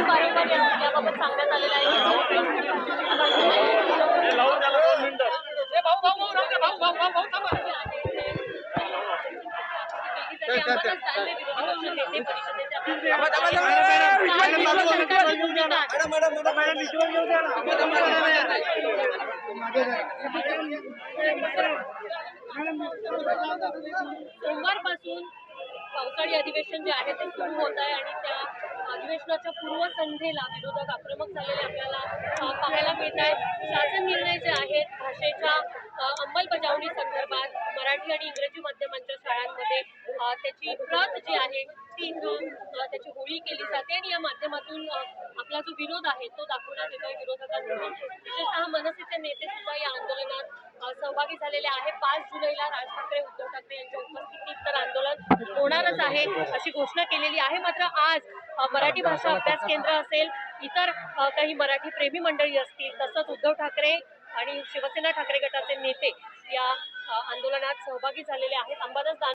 वारंवार याबाबत सांगण्यात आलेलं आहे सोमवारपासून पावसाळी अधिवेशन जे आहे ते सुरू होत आहे आणि त्या अधिवेशनाच्या पूर्वसंध्येला विरोधक आक्रमक झालेले आपल्याला पाहायला मिळत आहेत. शासन निर्णय जे आहेत भाषेच्या अंमलबजावणी संदर्भात मराठी आणि इंग्रजी माध्यमांच्या शाळांमध्ये त्याची प्रत जी आहे ती त्याची होळी केली जाते आणि या माध्यमातून आपला जो विरोध आहे तो दाखवण्यात येतोय विरोधकांकडून. विशेषतः मनसेचे नेते सुद्धा या आंदोलनात सहभागी झालेले आहे. 5 जुलैला राज ठाकरे उद्धव ठाकरे यांच्या उपस्थितीत तर आंदोलन होणारच आहे अशी घोषणा केलेली आहे. मात्र आज मराठी भाषा अभ्यास केंद्र असेल, इतर काही मराठी प्रेमी मंडळी असतील, तसंच उद्धव ठाकरे आणि शिवसेना ठाकरे गटाचे नेते या आंदोलनात सहभागी झालेले आहेत. अंबादास